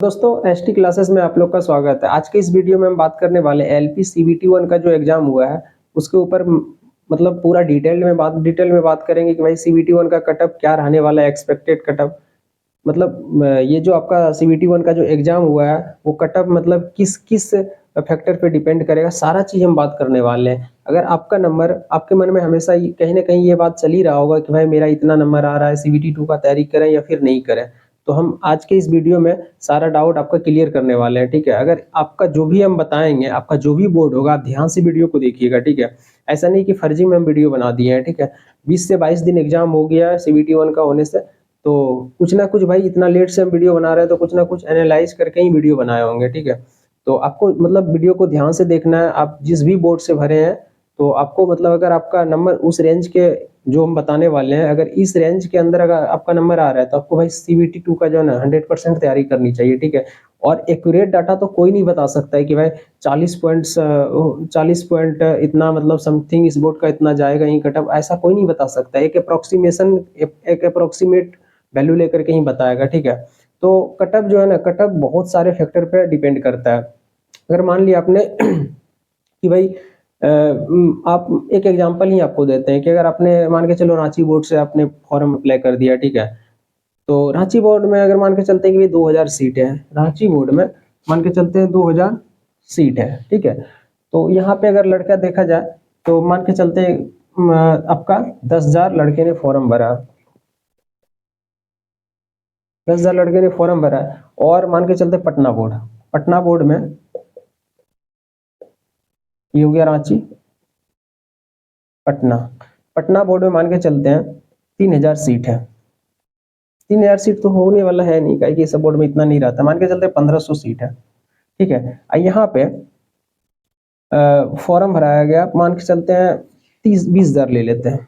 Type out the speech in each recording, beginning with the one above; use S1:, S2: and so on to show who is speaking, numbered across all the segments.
S1: दोस्तों ST classes में आप लोग का स्वागत है। आज के इस वीडियो में हम बात करने वाले एलपी सीबीटी 1 का जो एग्जाम हुआ है उसके ऊपर मतलब पूरा डिटेल में बात करेंगे कि भाई सीबीटी 1 का कटअप क्या रहने वाला है, एक्सपेक्टेड कटअप। मतलब ये जो आपका सीबीटी 1 का जो एग्जाम हुआ है वो कटअप मतलब किस किस फैक्टर पे डिपेंड करेगा, सारा चीज हम बात करने वाले हैं। अगर आपका नंबर आपके मन में हमेशा कहीं ना कहीं ये बात चल ही रहा होगा कि भाई मेरा इतना नंबर आ रहा है, सीबीटी 2 का तैयारी करें या फिर नहीं करें, तो हम आज के इस वीडियो में सारा डाउट आपका क्लियर करने वाले हैं। ठीक है, अगर आपका जो भी हम बताएंगे, आपका जो भी बोर्ड होगा, आप ध्यान से वीडियो को देखिएगा। ठीक है, ऐसा नहीं कि फर्जी में हम वीडियो बना दिए हैं। ठीक है, 20 से 22 दिन एग्जाम हो गया है सीबीटी 1 का होने से, तो कुछ ना कुछ भाई इतना लेट से हम वीडियो बना रहे हैं तो कुछ ना कुछ एनालाइज करके ही वीडियो बनाए होंगे। ठीक है, तो आपको मतलब वीडियो को ध्यान से देखना है। आप जिस भी बोर्ड से भरे हैं तो आपको मतलब अगर आपका नंबर उस रेंज के जो हम बताने वाले हैं, अगर इस रेंज के अंदर अगर आपका नंबर आ रहा है तो आपको भाई सीबीटी 2 का जो है ना 100% तैयारी करनी चाहिए। ठीक है, और एक्यूरेट डाटा तो कोई नहीं बता सकता है कि भाई 40 पॉइंट इतना मतलब समथिंग इस बोर्ड का इतना जाएगा ही कटअप, ऐसा कोई नहीं बता सकता। एक अप्रोक्सीमेट वैल्यू लेकर के ही बताएगा। ठीक है, तो कटअप जो है ना, कटअप बहुत सारे फैक्टर पे डिपेंड करता है। अगर मान लिया आपने कि भाई आप एक एग्जांपल ही आपको देते हैं कि अगर आपने मान के चलो रांची बोर्ड से आपने फॉर्म अप्लाई कर दिया। ठीक है, तो रांची बोर्ड में अगर मान के चलते हैं कि भाई 2000 सीट है, रांची बोर्ड में मान के चलते हैं 2000 सीट है। ठीक है, तो यहाँ पे अगर लड़का देखा जाए तो मान के चलते हैं आपका 10,000 लड़के ने फॉर्म भरा, 10,000 लड़के ने फॉर्म भरा है। और मान के चलते पटना बोर्ड में ये हो गया रांची, पटना पटना बोर्ड में मान के चलते हैं 3,000 सीट है। 3,000 सीट तो होने वाला है नहीं, कहीं कि सब बोर्ड में इतना नहीं रहता। मान के चलते 1,500 सीट है। ठीक है, यहाँ पे फॉर्म भराया गया, मान के चलते हैं 30-20,000 ले लेते हैं।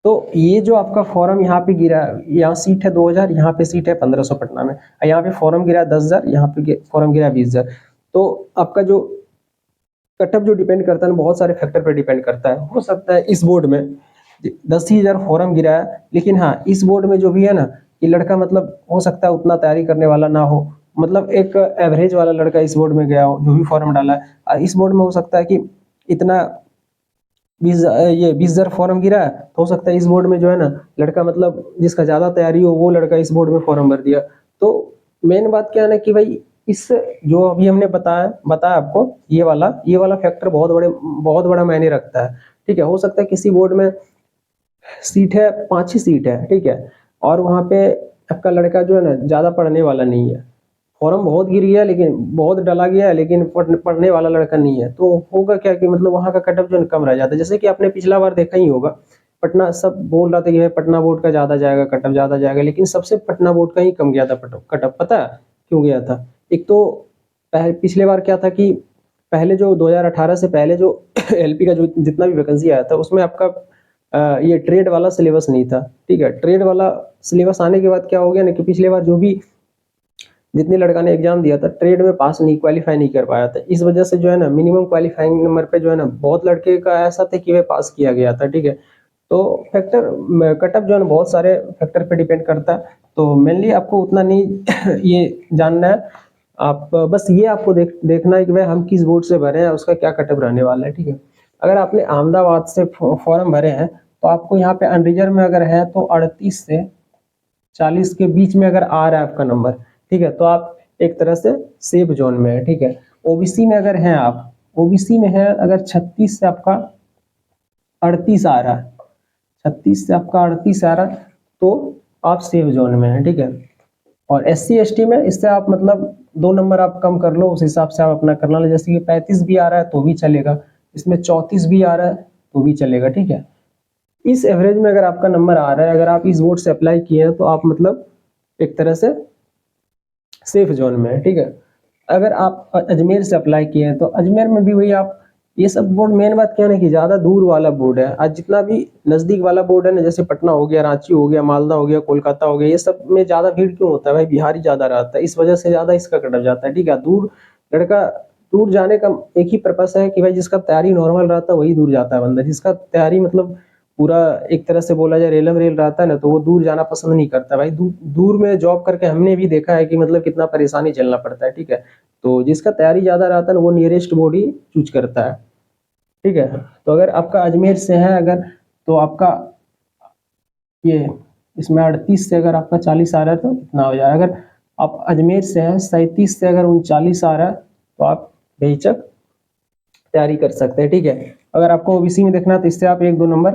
S1: तो ये जो आपका फॉर्म यहाँ पे गिरा, यहाँ सीट है 2,000, यहाँ पे सीट है 1,500 पटना में, यहाँ पे फॉर्म गिरा 10,000, यहाँ पे फॉर्म गिरा 20,000। तो आपका जो कटअप जो डिपेंड करता है ना, बहुत सारे फैक्टर पर डिपेंड करता है। हो सकता है इस बोर्ड में 10,000 फॉर्म गिरा है, लेकिन हाँ इस बोर्ड में जो भी है ना, ये लड़का मतलब हो सकता है उतना तैयारी करने वाला ना हो, मतलब एक एवरेज वाला लड़का इस बोर्ड में गया हो जो भी फॉर्म डाला है। इस बोर्ड में हो सकता है कि इतना 20,000 फॉर्म गिरा है, तो हो सकता है इस बोर्ड में जो है ना लड़का मतलब जिसका ज्यादा तैयारी हो वो लड़का इस बोर्ड में फॉर्म भर दिया। तो मेन बात क्या है ना कि भाई इस जो अभी हमने बताया आपको, ये वाला फैक्टर बहुत बड़ा मायने रखता है। ठीक है, हो सकता है किसी बोर्ड में सीट है 5 ही सीट है। ठीक है, और वहाँ पे आपका लड़का जो है ना ज्यादा पढ़ने वाला नहीं है, फॉर्म बहुत गिर गया लेकिन बहुत डाला गया है, लेकिन पढ़ने वाला लड़का नहीं है, तो होगा क्या कि मतलब वहाँ का कटअप जो है कम रह जाता है। जैसे कि आपने पिछला बार देखा ही होगा, पटना सब बोल रहा था कि भाई पटना बोर्ड का ज्यादा जाएगा, कटअप ज्यादा जाएगा, लेकिन सबसे पटना बोर्ड का ही कम गया था कटअप। पता है क्यों गया था? एक तो पिछले बार क्या था कि पहले जो 2018 से पहले जो एलपी का जो जितना भी वैकेंसी आया था उसमें आपका ये ट्रेड वाला सिलेबस नहीं था। ठीक है, ट्रेड वाला सिलेबस आने के बाद क्या हो गया ना कि पिछले बार जो भी जितने लड़का ने एग्जाम दिया था ट्रेड में पास नहीं, क्वालिफाई नहीं कर पाया था। इस वजह से जो है ना मिनिमम क्वालिफाइंग नंबर पे जो है ना बहुत लड़के का ऐसा था कि वह पास किया गया था। ठीक है, तो फैक्टर कटअप जो है ना बहुत सारे फैक्टर पे डिपेंड करता है, तो मेनली आपको उतना नहीं ये जानना है। आप बस ये आपको देखना है कि भाई हम किस बोर्ड से भरे हैं, उसका क्या कटअप रहने वाला है। ठीक है, अगर आपने अहमदाबाद से फॉर्म भरे हैं तो आपको यहाँ पे अनरिजर्व में अगर है तो 38 से 40 के बीच में अगर आ रहा है आपका नंबर, ठीक है, तो आप एक तरह से सेफ जोन में है। ठीक है, ओबीसी में अगर हैं आप, ओबीसी में है अगर 36 से आपका 38 आ रहा है, 36 से आपका 38 आ रहा है, तो आप सेफ जोन में है। ठीक है, और SC ST में इससे आप मतलब 2 नंबर आप कम कर लो, उस हिसाब से आप अपना करना लो। जैसे कि 35 भी आ रहा है तो भी चलेगा, इसमें 34 भी आ रहा है तो भी चलेगा। ठीक है, इस एवरेज में अगर आपका नंबर आ रहा है, अगर आप इस बोर्ड से अप्लाई किए हैं तो आप मतलब एक तरह से सेफ जोन में है। ठीक है, अगर आप अजमेर से अप्लाई किए हैं तो अजमेर में भी वही आप ये सब बोर्ड, मेन बात क्या है ना कि ज्यादा दूर वाला बोर्ड है। आज जितना भी नजदीक वाला बोर्ड है ना, जैसे पटना हो गया, रांची हो गया, मालदा हो गया, कोलकाता हो गया, ये सब में ज्यादा भीड़ क्यों होता है भाई? बिहारी ज्यादा रहता है, इस वजह से ज्यादा इसका कटअप जाता है। ठीक है, लड़का दूर जाने का एक ही पर्पस है कि भाई जिसका तैयारी नॉर्मल रहता है वही दूर जाता है बंदा, जिसका तैयारी मतलब पूरा एक तरह से बोला जाए रेलम रेल रहता है ना, तो वो दूर जाना पसंद नहीं करता भाई। दूर में जॉब करके हमने भी देखा है कि मतलब कितना परेशानी झेलना पड़ता है, ठीक है। तो जिसका तैयारी ज्यादा रहता है ना, वो नियरेस्ट बोर्ड ही चूज करता है, ठीक है। तो अगर आपका अजमेर से है अगर, तो आपका ये इसमें 38 से अगर आपका 40 आ रहा है तो इतना हो जाएगा। अगर आप अजमेर से हैं 37 से अगर 39 आ रहा है तो आप बेहिचक तैयारी कर सकते हैं, ठीक है। अगर आपको ओबीसी में देखना है तो इससे आप 1-2 नंबर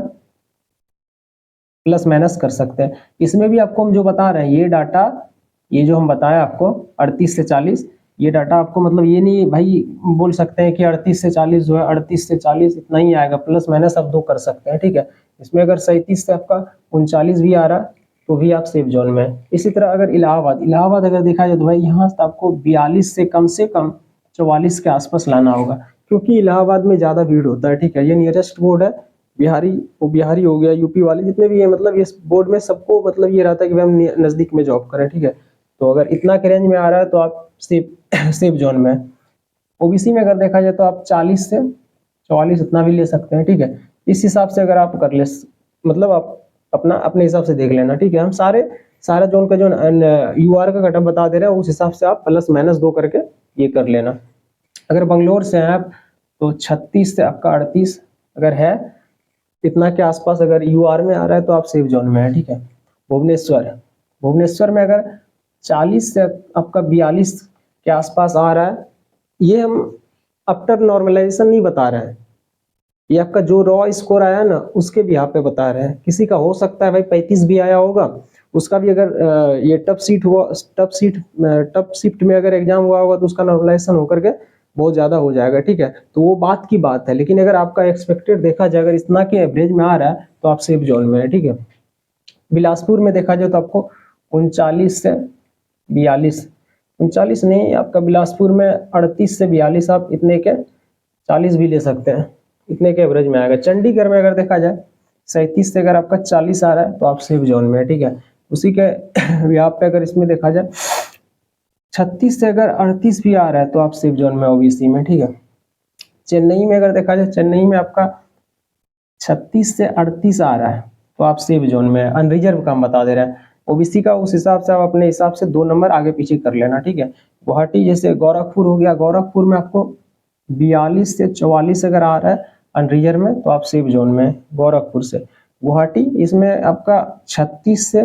S1: प्लस माइनस कर सकते हैं। इसमें भी आपको हम जो बता रहे हैं ये डाटा, ये जो हम बताया आपको 38 से 40, ये डाटा आपको मतलब ये नहीं भाई बोल सकते हैं कि 38 से 40 जो है 38 से 40 इतना ही आएगा, प्लस माइनस आप 2 कर सकते हैं, ठीक है। इसमें अगर 37 से आपका 39 भी आ रहा तो भी आप सेफ जोन में है। इसी तरह अगर इलाहाबाद अगर देखा जाए तो भाई यहाँ से आपको 42 से कम 44 के आसपास लाना होगा, क्योंकि इलाहाबाद में ज्यादा भीड़ होता है, ठीक है। ये नियरेस्ट बोर्ड है, बिहारी वो बिहारी हो गया, यूपी वाले जितने भी है, मतलब इस बोर्ड में सबको मतलब ये रहता है कि भाई हम नजदीक में जॉब करें, ठीक है। तो अगर इतना के रेंज में आ रहा है तो आप सेफ जोन में है। ओबीसी में अगर देखा जाए तो आप 40 से 44 इतना भी ले सकते हैं, ठीक है। इस हिसाब से अगर आप कर ले, मतलब आप अपना अपने हिसाब से देख लेना, ठीक है। हम सारा जोन का जो यूआर का कटअप बता दे रहे हैं उस हिसाब से आप प्लस माइनस 2 करके ये कर लेना। अगर बंगलोर से हैं आप तो 36 से आपका 38 अगर है इतना के आसपास अगर यूआर में आ रहा है तो आप सेफ जोन में है, ठीक है। भुवनेश्वर में अगर 40 से आपका 42 के आसपास आ रहा है, ये हम आफ्टर नॉर्मलाइजेशन नहीं बता रहे हैं, ये आपका जो रॉ स्कोर आया ना उसके भी यहाँ पे बता रहे हैं। किसी का हो सकता है भाई 35 भी आया होगा, उसका भी अगर ये टफ शिफ्ट में अगर एग्जाम हुआ होगा तो उसका नॉर्मलाइजेशन होकर के बहुत ज्यादा हो जाएगा, ठीक है। तो वो बात की बात है, लेकिन अगर आपका एक्सपेक्टेड देखा जाए अगर इतना के एवरेज में आ रहा है तो आप सेफ जोन में है, ठीक है। बिलासपुर में देखा जाए तो आपको 39 से 42, 39 नहीं, आपका बिलासपुर में 38 से 42 आप इतने के 40 भी ले सकते हैं, इतने के एवरेज में आएगा। चंडीगढ़ में अगर देखा जाए 37 से अगर आपका 40 आ रहा है तो आप सेफ जोन में है, ठीक है। उसी के यहाँ पे अगर इसमें देखा जाए 36 से अगर 38 भी आ रहा है तो आप सेफ जोन में ओबीसी में, ठीक है। चेन्नई में अगर देखा जाए, चेन्नई में आपका 36 से 38 आ रहा है तो आप सेफ जोन में है, अनरिजर्व का हम बता दे रहे हैं। ओबीसी का उस हिसाब से आप अपने हिसाब से 2 नंबर आगे पीछे कर लेना, ठीक है। गुवाहाटी जैसे गोरखपुर हो गया, गोरखपुर में आपको 42 से 44 अगर आ रहा है अनरिजर्व में तो आप सेफ जोन में है गोरखपुर से। गुवाहाटी इसमें आपका 36 से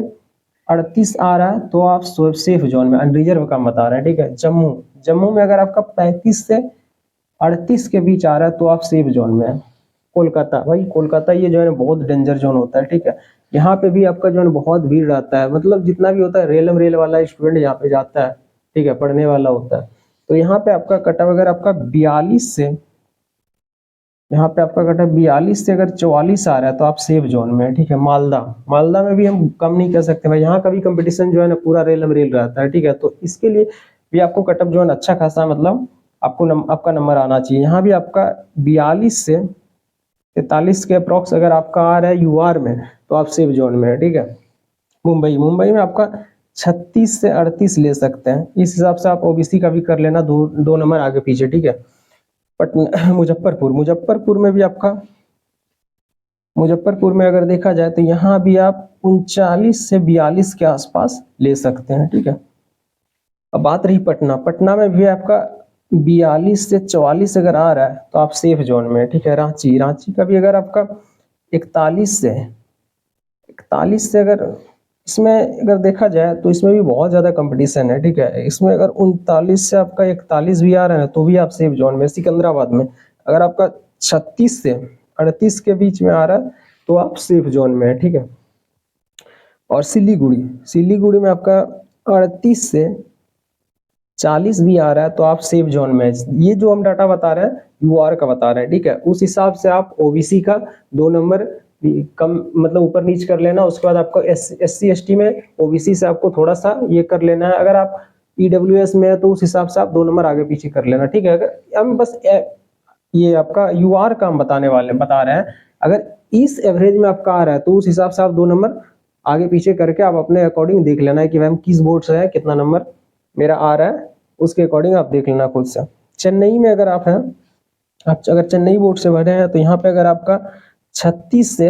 S1: 38 आ रहा है तो आप सेफ जोन में, अनरिजर्व का हम बता रहे हैं, ठीक है। जम्मू में अगर आपका 35 से 38 के बीच आ रहा है तो आप सेफ जोन में है। कोलकाता, भाई कोलकाता ये जो है बहुत डेंजर जोन होता है, ठीक है। यहाँ पे भी आपका जो है बहुत भीड़ रहता है, मतलब जितना भी होता है रेलम रेल वाला स्टूडेंट यहाँ पे जाता है, ठीक है, पढ़ने वाला होता है। तो यहाँ पे आपका कटअप अगर आपका 42 से, यहाँ पे आपका कटअप 42 से अगर 44 आ रहा है तो आप सेफ जोन में है, ठीक है। मालदा में भी हम कम नहीं कर सकते भाई, यहाँ का भी कंपटीशन जो है ना पूरा रेलम रेल रहता है, ठीक है। तो इसके लिए भी आपको कटअप जो है अच्छा खासा मतलब आपका नंबर आना चाहिए। यहाँ भी आपका 42 से 43 के अप्रॉक्स अगर आपका आ रहा है यूआर में तो आप सेफ जोन में है, ठीक है। मुंबई में आपका 36 से 38 ले सकते हैं, इस हिसाब से आप ओबीसी का भी कर लेना, दो नंबर आगे पीछे, ठीक है। पटना मुजफ्फरपुर में भी आपका, मुजफ्फरपुर में अगर देखा जाए तो यहाँ भी आप 39 से 42 के आसपास ले सकते हैं, ठीक है। अब बात रही पटना में भी आपका 42 से 44 अगर आ रहा है तो आप सेफ जोन में, ठीक है। रांची का भी अगर आपका 41 से अगर इसमें अगर देखा जाए तो इसमें भी बहुत ज्यादा कंपटीशन है, ठीक है। इसमें अगर 39 से आपका 41 भी आ रहा है तो भी आप सेफ जोन में। सिकंदराबाद में अगर आपका 36 से 38 के बीच में आ रहा है तो आप सेफ जोन में है, ठीक है। और सिलीगुड़ी में आपका 38 से 40 भी आ रहा है तो आप सेफ जोन में। ये जो हम डाटा बता रहे हैं यूआर का बता रहे हैं, ठीक है। उस हिसाब से आप ओबीसी का 2 नंबर कम मतलब ऊपर नीच कर लेना। उसके बाद आपको SC ST में ओबीसी से आपको थोड़ा सा ये कर लेना है। अगर आप ईडब्ल्यूएस में है तो उस हिसाब से आप 2 नंबर आगे पीछे कर लेना, ठीक है। अगर हम बस ये आपका यूआर का हम बता रहे हैं, अगर इस एवरेज में आपका आ रहा है तो उस हिसाब से आप 2 नंबर आगे पीछे करके आप अपने अकॉर्डिंग देख लेना है कि मैम किस बोर्ड से है, कितना नंबर मेरा आ रहा है, उसके अकॉर्डिंग आप देख लेना खुद से। चेन्नई में अगर आप हैं, आप अगर चेन्नई बोर्ड से भरे हैं तो यहाँ पे अगर आपका 36 से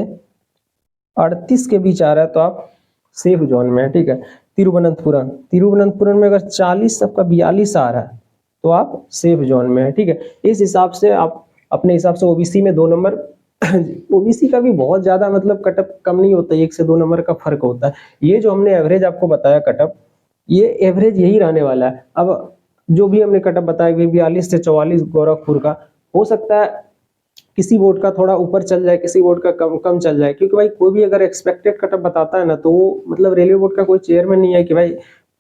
S1: 38 के बीच आ रहा है तो आप सेफ जोन में है, ठीक है। तिरुवनंतपुरम में अगर 40 आपका 42 आ रहा है तो आप सेफ जोन में है, ठीक है। इस हिसाब से आप अपने हिसाब से ओबीसी में 2 नंबर ओबीसी का भी बहुत ज्यादा मतलब कटअप कम नहीं होता है, 1 से 2 नंबर का फर्क होता है। ये जो हमने एवरेज आपको बताया कटअप, ये एवरेज यही रहने वाला है। अब जो भी हमने कटअप बताया कि 42 से 44 गोरखपुर का, हो सकता है किसी बोर्ड का थोड़ा ऊपर चल जाए, किसी बोर्ड का कम कम चल जाए, क्योंकि भाई कोई भी अगर एक्सपेक्टेड कटअप बताता है ना, तो वो मतलब रेलवे बोर्ड का कोई चेयरमैन नहीं है कि भाई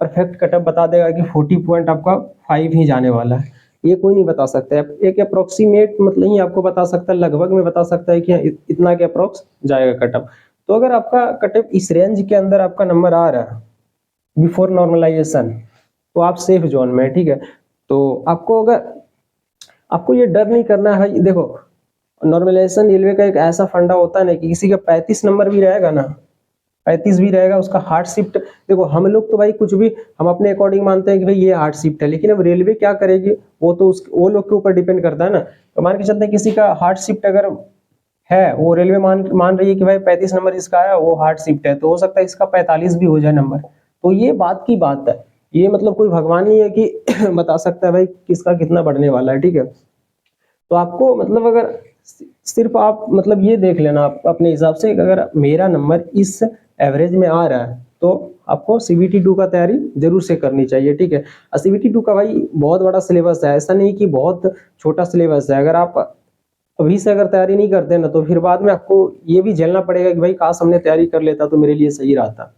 S1: परफेक्ट कटअप बता देगा कि 40 पॉइंट आपका 5 ही जाने वाला है। ये कोई नहीं बता सकता है। एक अप्रोक्सीमेट मतलब ही आपको बता सकता है, लगभग में बता सकता है कि हाँ, इतना के अप्रोक्स जाएगा कटअप। तो अगर आपका कटअप इस रेंज के अंदर आपका नंबर आ रहा है बिफोर नॉर्मलाइजेशन, तो आप सेफ जोन में है, ठीक है। तो आपको ये डर नहीं करना है भाई। देखो, नॉर्मलाइजेशन रेलवे का एक ऐसा फंडा होता है ना कि किसी का 35 नंबर भी रहेगा ना, 35 भी रहेगा, उसका हार्ड शिफ्ट, देखो हम लोग तो भाई कुछ भी हम अपने अकॉर्डिंग मानते हैं कि भाई ये हार्ड शिफ्ट है, लेकिन अब रेलवे क्या करेगी वो तो वो लोग के ऊपर डिपेंड करता है ना। तो मान के चलते हैं किसी का हार्ड शिफ्ट अगर है, वो रेलवे मान मान रही है कि भाई 35 नंबर इसका आया, वो हार्ड शिफ्ट है, तो हो सकता है इसका 45 भी हो जाए नंबर। तो ये बात की बात है, ये मतलब कोई भगवान नहीं है कि बता सकता है भाई किसका कितना बढ़ने वाला है, ठीक है। तो आपको मतलब अगर सिर्फ आप मतलब ये देख लेना आप अपने हिसाब से, अगर मेरा नंबर इस एवरेज में आ रहा है तो आपको सीबीटी 2 का तैयारी जरूर से करनी चाहिए, ठीक है। और सीबीटी 2 का भाई बहुत बड़ा सिलेबस है, ऐसा नहीं कि बहुत छोटा सिलेबस है। अगर आप अभी से अगर तैयारी नहीं करते ना, तो फिर बाद में आपको ये भी झेलना पड़ेगा कि भाई काश हमने तैयारी कर लेता तो मेरे लिए सही रहता,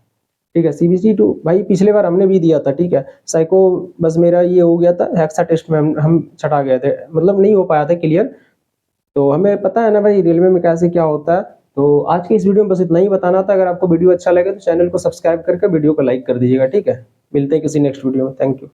S1: ठीक है। सीबीसी 2 भाई पिछले बार हमने भी दिया था, ठीक है। साइको बस मेरा ये हो गया था, हेक्सा टेस्ट में हम छटा गए थे, मतलब नहीं हो पाया था क्लियर। तो हमें पता है ना भाई रेलवे में कैसे क्या होता है। तो आज की इस वीडियो में बस इतना ही बताना था। अगर आपको वीडियो अच्छा लगे तो चैनल को सब्सक्राइब करके वीडियो को लाइक कर दीजिएगा, ठीक है। मिलते हैं किसी नेक्स्ट वीडियो में। Thank you.